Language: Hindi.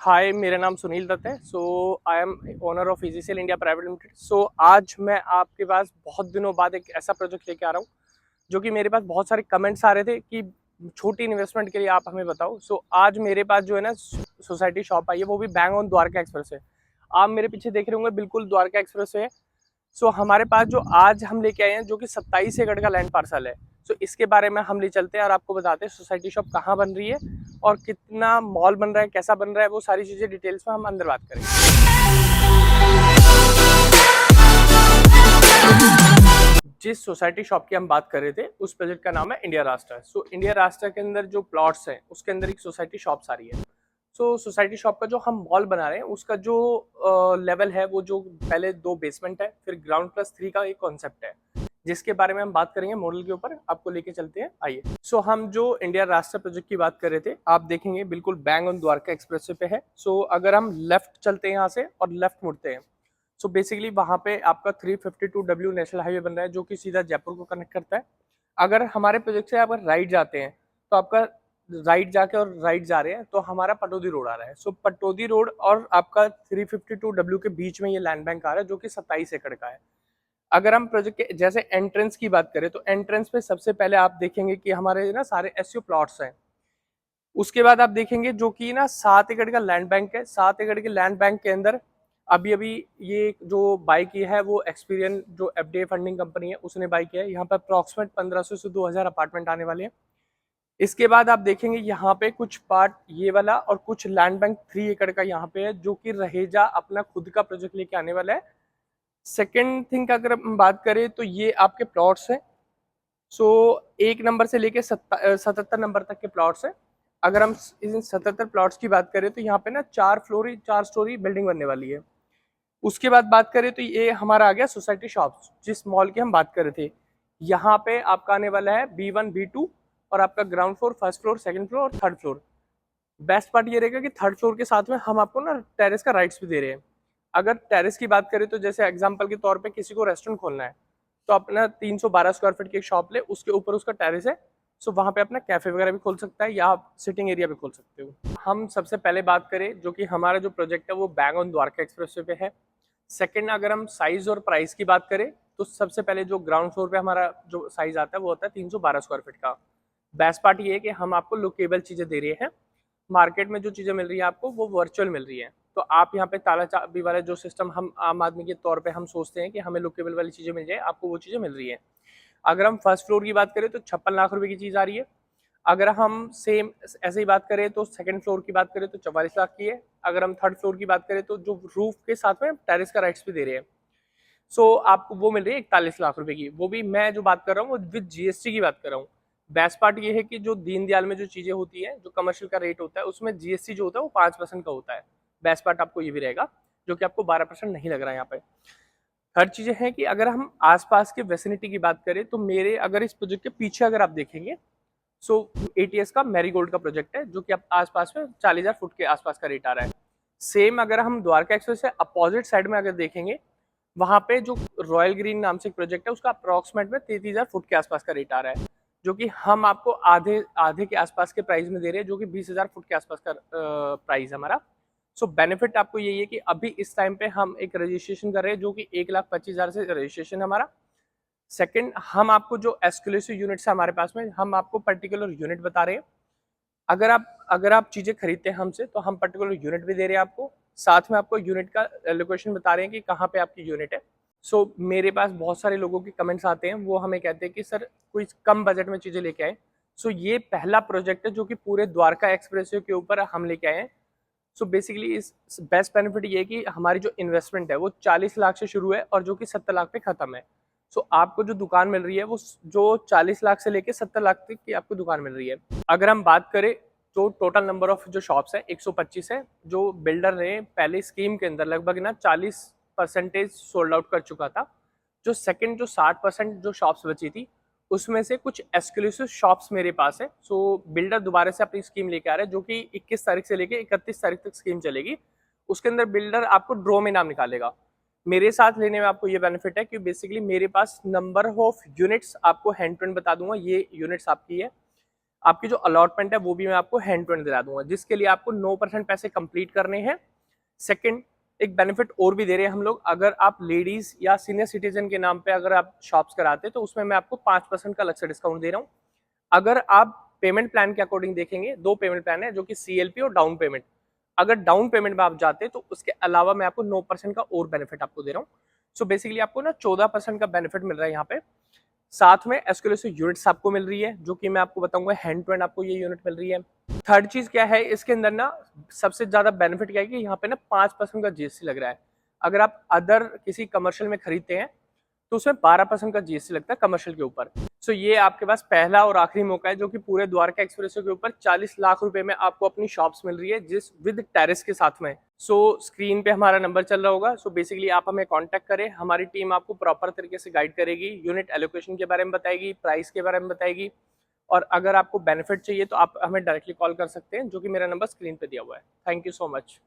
हाय, मेरा नाम सुनील दत्त है। I am owner of EGCL India private limited. आज मैं आपके पास बहुत दिनों बाद एक ऐसा प्रोजेक्ट लेके आ रहा हूँ जो कि मेरे पास बहुत सारे कमेंट्स आ रहे थे कि छोटी इन्वेस्टमेंट के लिए आप हमें बताओ। आज मेरे पास जो है ना सोसाइटी शॉप आई है, वो भी बैंग ऑन द्वारका एक्सप्रेस है। आप मेरे पीछे देख रहे होंगे, बिल्कुल द्वारका एक्सप्रेस है। हमारे पास जो आज हम लेके आए हैं, जो कि 27 एकड़ का लैंड पार्सल है। इसके बारे में हम ले चलते हैं और आपको बताते हैं सोसाइटी शॉप कहाँ बन रही है और कितना मॉल बन रहा है, कैसा बन रहा है, वो सारी चीजें डिटेल्स में हम अंदर बात करेंगे। जिस सोसाइटी शॉप की हम बात कर रहे थे, उस प्रोजेक्ट का नाम है इंडिया रास्ता। इंडिया रास्ता के अंदर जो प्लॉट्स हैं, उसके अंदर एक सोसाइटी शॉप सारी है। सोसाइटी शॉप का जो हम मॉल बना रहे हैं, उसका जो लेवल है, वो जो पहले 2 बेसमेंट है, फिर ग्राउंड प्लस 3 का एक कॉन्सेप्ट है, जिसके बारे में हम बात करेंगे मॉडल के ऊपर। आपको लेके चलते हैं, आइए। हम जो इंडिया रास्ता प्रोजेक्ट की बात कर रहे थे, आप देखेंगे बिल्कुल बैंग ऑन द्वारका एक्सप्रेसवे पे है। अगर हम लेफ्ट चलते हैं यहाँ से और लेफ्ट मुड़ते हैं, बेसिकली वहाँ पे आपका 352W नेशनल हाईवे बन रहा है, जो कि सीधा जयपुर को कनेक्ट करता है। अगर हमारे प्रोजेक्ट से आप राइट जाते हैं, तो आपका राइट जाके और राइट जा रहे हैं, तो हमारा पटौदी रोड आ रहा है। पटौदी रोड और आपका 352W के बीच में ये लैंड बैंक आ रहा है, जो कि 27 एकड़ का है। अगर हम प्रोजेक्ट के जैसे एंट्रेंस की बात करें, तो एंट्रेंस पे सबसे पहले आप देखेंगे कि हमारे ना सारे एसयू प्लॉट्स हैं। उसके बाद आप देखेंगे जो कि ना 7 एकड़ का लैंड बैंक है। 7 एकड़ के लैंड बैंक के अंदर अभी अभी ये जो बाई की है, वो एक्सपीरियन जो एफडीआई फंडिंग कंपनी है, उसने बाई किया है। यहाँ पर अप्रॉक्सीमेट 1500 से 2000 अपार्टमेंट आने वाले हैं। इसके बाद आप देखेंगे यहाँ पे कुछ पार्ट ये वाला और कुछ लैंड बैंक 3 एकड़ का यहाँ पे है, जो कि रहेजा अपना खुद का प्रोजेक्ट लेके आने वाला है। सेकेंड थिंग अगर हम बात करें, तो ये आपके प्लॉट्स हैं। 1 नंबर से लेके 77 नंबर तक के प्लॉट्स हैं। अगर हम इन 77 प्लॉट्स की बात करें, तो यहाँ पे ना 4 स्टोरी बिल्डिंग बनने वाली है। उसके बाद बात करें, तो ये हमारा आ गया सोसाइटी शॉप्स, जिस मॉल की हम बात कर रहे थे। यहाँ पे आपका आने वाला है B1 B2 और आपका ground floor, first floor, second floor और थर्ड फ्लोर। बेस्ट पार्ट ये रहेगा कि थर्ड फ्लोर के साथ में हम आपको ना टेरेस का राइट्स भी दे रहे हैं। अगर टेरेस की बात करें, तो जैसे एग्जांपल के तौर पे किसी को रेस्टोरेंट खोलना है, तो अपना 312 स्क्वायर फीट की एक शॉप ले, उसके ऊपर उसका टेरेस है। वहाँ पे अपना कैफे वगैरह भी खोल सकता है, या आप सिटिंग एरिया भी खोल सकते हो। हम सबसे पहले बात करें, जो कि हमारा जो प्रोजेक्ट है, वो बैंग ऑन द्वारका एक्सप्रेसवे पे है। सेकंड, अगर हम साइज और प्राइस की बात करें, तो सबसे पहले जो ग्राउंड फ्लोर पे हमारा जो साइज आता है, वो होता है 312 स्क्वायर फीट का। बेस्ट पार्ट ये है कि हम आपको लोकेबल चीजें दे रहे हैं। मार्केट में जो चीजें मिल रही है आपको, वो वर्चुअल मिल रही है। तो आप यहाँ पे ताला चाबी वाला जो सिस्टम हम आम आदमी के तौर पे हम सोचते हैं कि हमें लोकेबल वाली चीजें मिल जाए, आपको वो चीजें मिल रही है। अगर हम फर्स्ट फ्लोर की बात करें, तो 56 लाख रुपए की चीज आ रही है। अगर हम सेम ऐसे ही बात करें, तो सेकंड फ्लोर की बात करें, तो 44 लाख की है। अगर हम थर्ड फ्लोर की बात करें, तो जो रूफ के साथ में टेरेस का राइट्स भी दे रहे हैं, आपको वो मिल रही है 41 लाख रुपए की। वो भी मैं जो बात कर रहा हूँ, वो विद जीएसटी की बात कर रहा हूँ। बेस्ट पार्ट ये है कि जो दीनदयाल में जो चीजें होती है, जो कमर्शियल का रेट होता है, उसमें जीएसटी जो होता है वो 5% का होता है। बेस्ट पार्ट आपको ये भी रहेगा, जो कि आपको 12% नहीं लग रहा है यहाँ पे। हर चीजें हैं कि अगर हम आसपास के वेसिनिटी की बात करें, तो मेरे अगर इस प्रोजेक्ट के पीछे अगर आप देखेंगे, सो एटीएस का मैरीगोल्ड का प्रोजेक्ट है, जो कि आप आसपास में 40,000 फुट के आसपास का रेट आ रहा है। सेम अगर हम द्वारका एक्सप्रेस से अपोजिट साइड में अगर देखेंगे, वहां पे जो रॉयल ग्रीन नाम से एक प्रोजेक्ट है, उसका अप्रोक्सीमेट में 33,000 फुट के आसपास का रेट आ रहा है, जो कि हम आपको आधे आधे के आसपास के प्राइस में दे रहे हैं, जो कि 20,000 फुट के आसपास का प्राइस है हमारा। बेनिफिट आपको यही है कि अभी इस टाइम पे हम एक रजिस्ट्रेशन कर रहे हैं, जो कि 1,25,000 से रजिस्ट्रेशन हमारा। सेकंड, हम आपको जो एक्सक्लूसिव यूनिट्स है हमारे पास में, हम आपको पर्टिकुलर यूनिट बता रहे हैं। अगर आप चीजें खरीदते हैं हमसे, तो हम पर्टिकुलर यूनिट भी दे रहे हैं आपको। साथ में आपको यूनिट का लोकेशन बता रहे हैं कि कहाँ पे आपकी यूनिट है। मेरे पास बहुत सारे लोगों के कमेंट्स आते हैं, वो हमें कहते हैं कि सर कोई कम बजट में चीजें लेके आए। ये पहला प्रोजेक्ट है जो कि पूरे द्वारका एक्सप्रेसवे के ऊपर हम लेके आए हैं। बेसिकली इस बेस्ट बेनिफिट ये है कि हमारी जो इन्वेस्टमेंट है, वो 40 लाख से शुरू है और जो कि 70 लाख पे खत्म है। आपको जो दुकान मिल रही है, वो जो 40 लाख से लेके 70 लाख तक की आपको दुकान मिल रही है। अगर हम बात करें, तो टोटल नंबर ऑफ जो शॉप्स है 125 है। जो बिल्डर ने पहले स्कीम के अंदर लगभग ना 40% सोल्ड आउट कर चुका था। जो सेकंड जो 60% जो शॉप्स बची थी, उसमें से कुछ एक्सक्लूसिव शॉप्स मेरे पास है। बिल्डर दोबारा से अपनी स्कीम लेके आ रहा है, जो कि 21 तारीख से लेके 31 तारीख तक स्कीम चलेगी। उसके अंदर बिल्डर आपको ड्रॉ में नाम निकालेगा। मेरे साथ लेने में आपको ये बेनिफिट है कि बेसिकली मेरे पास नंबर ऑफ यूनिट्स आपको हैंड टू हैंड बता दूंगा, ये यूनिट्स आपकी है। आपकी जो अलॉटमेंट है वो भी मैं आपको हैंड टू हैंड दिला दूंगा, जिसके लिए आपको 9% पैसे कंप्लीट करने हैं। सेकंड, एक बेनिफिट और भी दे रहे हैं हम लोग, अगर आप लेडीज या सीनियर सिटीजन के नाम पे अगर आप शॉप्स कराते तो उसमें मैं आपको 5% का अलग से डिस्काउंट दे रहा हूँ। अगर आप पेमेंट प्लान के अकॉर्डिंग देखेंगे, 2 पेमेंट प्लान है जो कि CLP और डाउन पेमेंट। अगर डाउन पेमेंट में आप जाते तो उसके अलावा मैं आपको 9% का और बेनिफिट आपको दे रहा हूँ। सो बेसिकली आपको ना 14% का बेनिफिट मिल रहा है यहाँ पे। साथ में एक्सक्लूसिव यूनिट्स आपको मिल रही है, जो कि मैं आपको बताऊंगा हैंड टू हैंड आपको ये यूनिट मिल रही है। थर्ड चीज क्या है इसके अंदर ना, सबसे ज्यादा बेनिफिट क्या है कि यहाँ पे ना 5% का GST लग रहा है। अगर आप अदर किसी कमर्शियल में खरीदते हैं तो उसमें 12% का GST लगता है कमर्शियल के ऊपर। सो ये आपके पास पहला और आखिरी मौका है जो कि पूरे द्वारका एक्सप्रेसवे के ऊपर 40 लाख रुपए में आपको अपनी शॉप्स मिल रही है, जिस विद टेरेस के साथ में। सो स्क्रीन पे हमारा नंबर चल रहा होगा। सो बेसिकली आप हमें कांटेक्ट करें, हमारी टीम आपको प्रॉपर तरीके से गाइड करेगी, यूनिट एलोकेशन के बारे में बताएगी, प्राइस के बारे में बताएगी, और अगर आपको बेनिफिट चाहिए तो आप हमें डायरेक्टली कॉल कर सकते हैं, जो कि मेरा नंबर स्क्रीन पे दिया हुआ है। Thank you so much.